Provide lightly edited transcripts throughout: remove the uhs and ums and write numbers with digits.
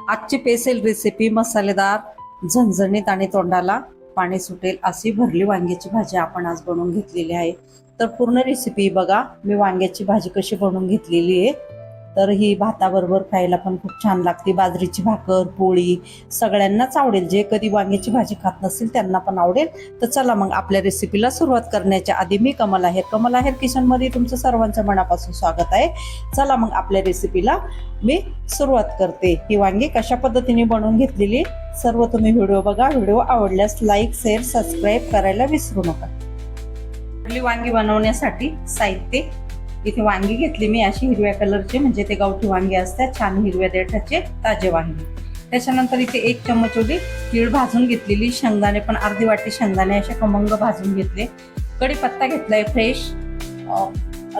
आजची special recipe मसालेदार, झणझणीत आणि तोंडाला पाणी सुटेल अशी भरली वांग्याची भाजी आपण आज बनवून घेतलेली आहे. तर पूर्ण रेसिपी बघा, मी वांग्याची भाजी कशी बनवून घेतलेली आहे. तर ही भाताबरोबर खायला पण खूप छान लागते. बाजरीची भाकर, पोळी सगळ्यांनाच आवडेल. जे कधी वांग्याची भाजी खात नसेल त्यांना पण आवडेल. तर चला मग आपल्या रेसिपीला सुरुवात करण्याच्या आधी मी कमल आहेर किचनमध्ये तुमचं सर्वांचं मनापासून स्वागत आहे. चला मग आपल्या रेसिपीला मी सुरुवात करते. ही वांगी कशा पद्धतीने बनवून घेतलेली सर्व तुम्ही व्हिडिओ बघा. व्हिडिओ आवडल्यास लाईक, शेअर, सबस्क्राईब करायला विसरू नका. आपली वांगी बनवण्यासाठी साहित्य, इथे वांगी घेतली मी अशी हिरव्या कलरचे, म्हणजे ते गावठी वांगी असतात, छान हिरव्या देठाचे ताजे वांगी. त्याच्यानंतर इथे 1 चम्मच एवढी तीळ भाजून घेतलेली, शेंगदाणे पण अर्धी वाटी शेंगदाणे असे खमंग भाजून घेतले, कढीपत्ता घेतलाय फ्रेश,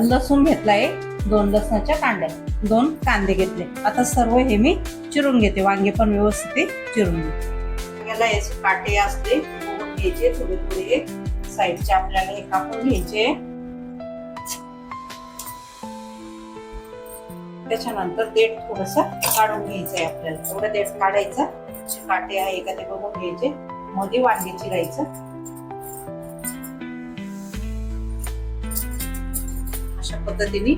लसूण घेतलाय 2 लसणाच्या कांड्या, 2 कांदे घेतले. आता सर्व हे मी चिरून घेते. वांगे पण व्यवस्थित चिरून घेते. याला हे काटे असते बघून घ्यायचे, थोडे थोडे साईडचे आपल्याला हे कापून घ्यायचे. त्याच्यानंतर देठ थोडस काढून घ्यायचंय आपल्याला. थोडं देठ काढायचं, काटे आहे का ते बघून घ्यायचे, मध्ये वांगे चिरायचं. अशा पद्धतीने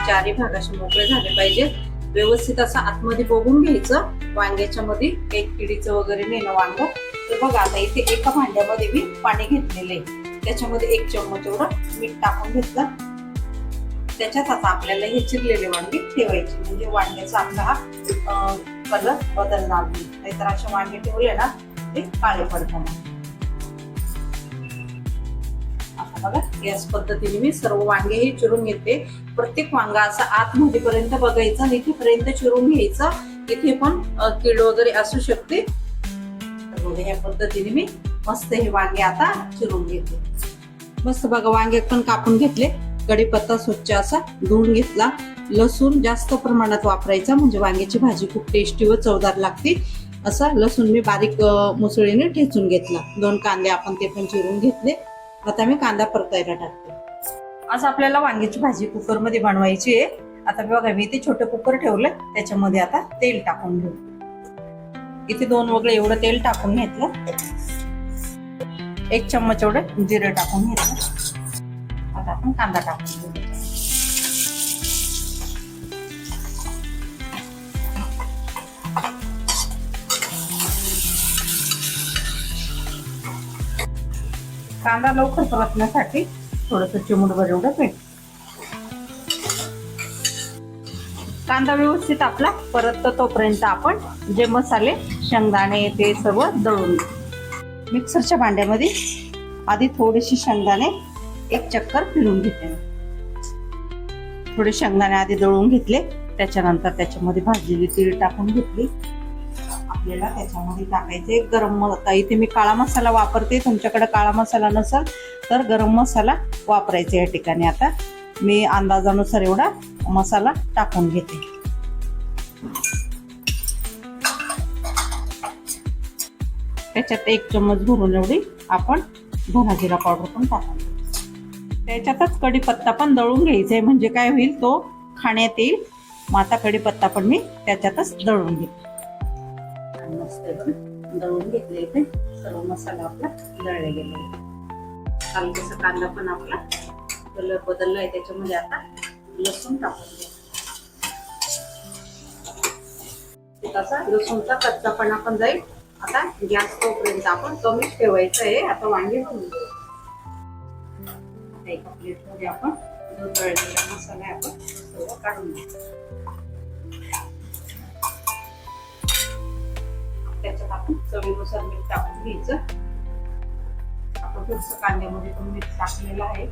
चारी भाग असे मोकळे झाले पाहिजे. व्यवस्थित असं आतमध्ये बघून घ्यायचं. वांग्याच्या मध्ये एक किडीचं वगैरे नाही ना वांग. तर बघा आता इथे एका भांड्यामध्ये मी पाणी घेतलेले, त्याच्यामध्ये 1 चम्मच एवढं मीठ टाकून घेतलं. त्याच्यात आता आपल्याला हे चिरलेले वांगे ठेवायचे, म्हणजे वांग्याचा आपला हा कलर बदलणार नाही. नाहीतर असे वांगे ठेवले ना ते काळे पडतात. आता बघा याच पद्धतीने मी सर्व वांगेही चिरून घेते. प्रत्येक वांगा असा आतमध्ये पर्यंत बघायचं आणि इथेपर्यंत चिरून घ्यायचं. इथे पण कीड वगैरे असू शकते. तर या पद्धतीने मी मस्त हे वांगे आता चिरून घेते. मस्त बघा वांगे पण कापून घेतले. कढीपत्ता स्वच्छ असा धुवून घेतला. लसूण जास्त प्रमाणात वापरायचा, म्हणजे वांग्याची भाजी खूप टेस्टी व चवदार लागते. असा लसूण मी बारीक मुसळीने ठेचून घेतला. 2 कांदे आपण ते पण चिरून घेतले. आता मी कांदा परतायला टाकते. आज आपल्याला वांग्याची भाजी कुकर मध्ये बनवायची आहे. आता बघा मी इथे छोटं कुकर ठेवलं, त्याच्यामध्ये आता तेल टाकून घेऊ. इथे 2 वगळे एवढं तेल टाकून घेतलं. 1 चम्मच एवढं जिरे टाकून घेतलं. आता आपण कांदा टाकून घेऊ. कांदा लवकर परतण्यासाठी थोडस चिमूटभर एवढं मीठ. कांदा व्यवस्थित आपला परततो तोपर्यंत आपण जे मसाले, शेंगदाणे ते सर्व दळून मिक्सरच्या भांड्यामध्ये आधी थोडीशी शेंगदाणे 1 चक्कर फिरून घेते. थोडे शेंगदाणे आधी दळून घेतले. त्याच्यानंतर त्याच्यामध्ये भाजलेली तीळ टाकून घेतली. आपल्याला त्याच्यामध्ये टाकायचे गरम मसाला. इथे मी काळा मसाला वापरते, तुमच्याकडे काळा मसाला नसेल तर गरम मसाला वापरायचा या ठिकाणी. आता मी अंदाजानुसार एवढा मसाला टाकून घेते. त्याच्यात 1 चम्मच भरून एवढी आपण धना जिरा पावडर पण टाकून. त्याच्यातच कढीपत्ता पण दळून घ्यायचा आहे, म्हणजे काय होईल तो खाण्यात येईल. मग आता कढीपत्ता पण मी त्याच्यातच दळून घेते. मस्त दळून घेतले. इथे सर्व मसाला आपला दळला गेला. हलकासा कांदा पण आपला कलर बदललाय. त्याच्यामध्ये आता लसूण टाकून घ्या. तसा लसूणचा कच्चापणा पण जाईल. आता गॅस तोपर्यंत आपण कमी ठेवायचं आहे. आता वांगे बनवून घेऊ. एका प्लेटमध्ये आपण जो तळलेला मसाला आहे आपण सर्व काढून घेऊ. त्याच्यात आपण चवीनुसार मीठ टाकून घ्यायचं. आपण थोडंसं कांद्यामध्ये पण मीठ टाकलेलं आहे.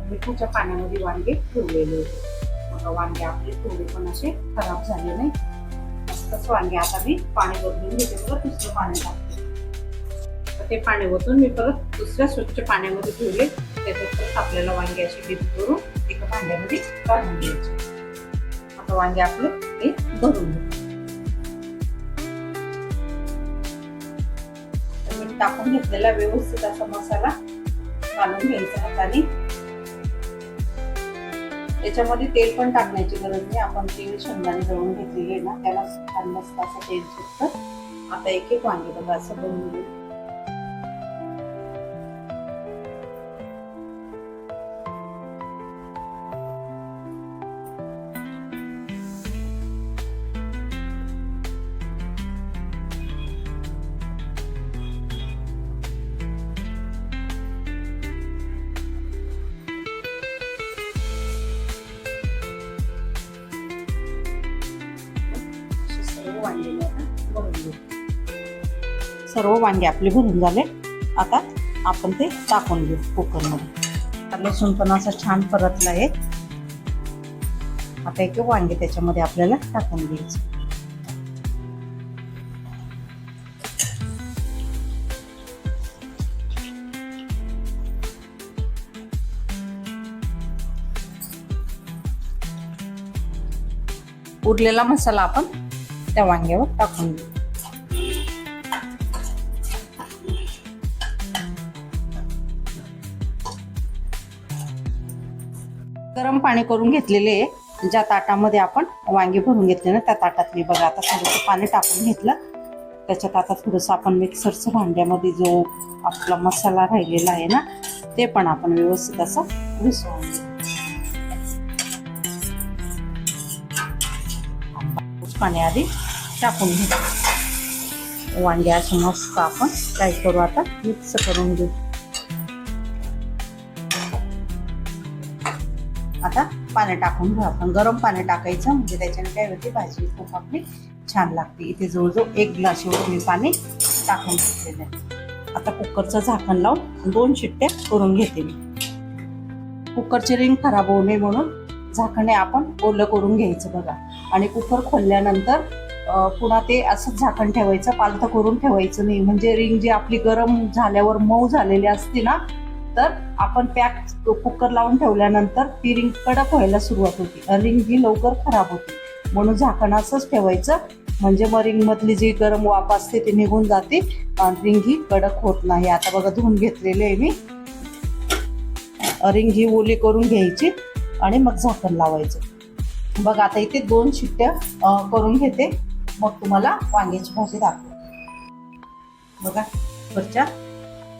मिठाच्या पाण्यामध्ये वांगे ठेवलेले होते. मग वांगे आपले थोडे पण असे खराब झाले नाही. मस्तच वांगे आता मी पाणी बदलून घेते. परत दुसरं पाणी टाकते. ते पाणी ओतून मी परत दुसऱ्या स्वच्छ पाण्यामध्ये ठेवले. त्याच्यात परत आपल्याला वांगे असे डीप करून एका भांड्यामध्ये काढून घ्यायचे. आता वांगे आपले हे भरून घेऊ. टाकून घेतलेला व्यवस्थित असा मसाला घालून घ्यायचा हाताने. याच्यामध्ये तेल पण टाकण्याची गरज नाही, आपण तीळ शेंगदाणे दळून घेतलेले आहे ना त्याला छान मस्त असं तेल सुटतं. आता एक एक वांगे बघा असं बनवून घेऊ. सर्व वांगे आपले भरून झाले. आता आपण ते टाकून घेऊ कुकरमध्ये. लसूण पण असं छान परतलं आहे. आता एक वांगे त्याच्यामध्ये आपल्याला टाकून घ्यायचं. उरलेला मसाला आपण त्या वांग्यावर टाकून घेऊ. गरम पाणी करून घेतलेले आहे. ज्या ताटामध्ये आपण वांगे भरून घेतले ना त्या ताटात मी बघा आता थोडंसं पाणी टाकून घेतलं. त्याच्यात आता थोडंसं आपण मिक्सरच्या भांड्यामध्ये जो आपला मसाला राहिलेला आहे ना ते पण आपण व्यवस्थित असं मिसळून घेऊ. पाणी आधी टाकून घेऊ. वांगे असे मस्त आपण काय करू आता मिक्स करून घेऊ. आता पाणी टाकून घेऊ आपण. गरम पाणी टाकायचं म्हणजे त्याच्याने काय होते भाजी खूप आपली छान लागते. इथे जवळजवळ 1 ग्लास एवढं मी पाणी टाकून घेतलेलं आहे. आता कुकरचं झाकण लावून 2 शिट्ट्या करून घेते मी. कुकरची रिंग खराब होऊ नये म्हणून झाकणे आपण ओलं करून घ्यायचं बघा. आणि कुकर खोलल्यानंतर पुन्हा ते असंच झाकण ठेवायचं, पालथं करून ठेवायचं नाही. म्हणजे रिंग जी आपली गरम झाल्यावर मऊ झालेली असते ना तर आपण पॅक कुकर लावून ठेवल्यानंतर ती रिंग कडक व्हायला सुरुवात होती. रिंग ही लवकर खराब होती. म्हणून झाकण असंच ठेवायचं म्हणजे मग रिंग मधली जी गरम वाफ असते ती निघून जाते आणि रिंग ही कडक होत नाही. आता बघा धुवून घेतलेली आहे मी. रिंग ही ओली करून घ्यायची आणि मग झाकण लावायचं. बघा आता इथे 2 शिट्ट्या करून घेते मग तुम्हाला वांग्याची भाजी दाखवते. बघा वरच्या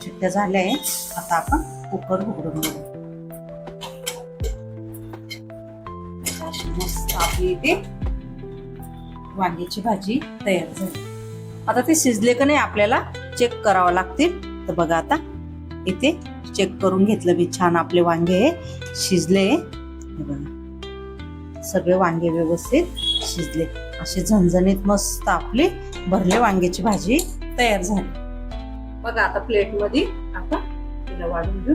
शिट्ट्या झाल्या आहे. आता आपण कुकर उघडून घेऊ. मस्त आपली इथे वांग्याची भाजी तयार झाली. आता ते शिजले का नाही आपल्याला चेक करावं लागतील. तर बघा आता इथे चेक करून घेतलं मी. छान आपले वांगे शिजले. सगळे वांगे व्यवस्थित शिजले. असे झणझणीत मस्त आपली भरले वांग्याची भाजी तयार झाली. बघा आता प्लेट मध्ये आपण तिला वाढून घेऊ.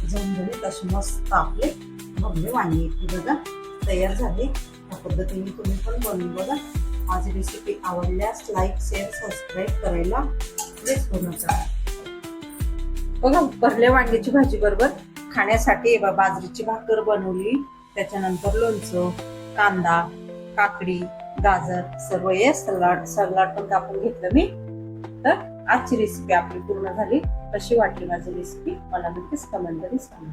झणझणीत अशी मस्त आपले भरले वांगे बघा तयार झाले. या पद्धतीने तुम्ही पण बनवून बघा. माझी रेसिपी आवडल्यास लाईक शेअर सबस्क्राईब करायला विसरू नका. बघा भरल्या वांग्याची भाजी बरोबर खाण्यासाठी बाजरीची भाकर बनवली. त्याच्यानंतर लोणचं, कांदा, काकडी, गाजर सर्व हे सलाड पण कापून घेतलं मी. तर आजची रेसिपी आपली पूर्ण झाली. कशी वाटली माझी रेसिपी मला नक्कीच कमेंट मध्ये सांगा.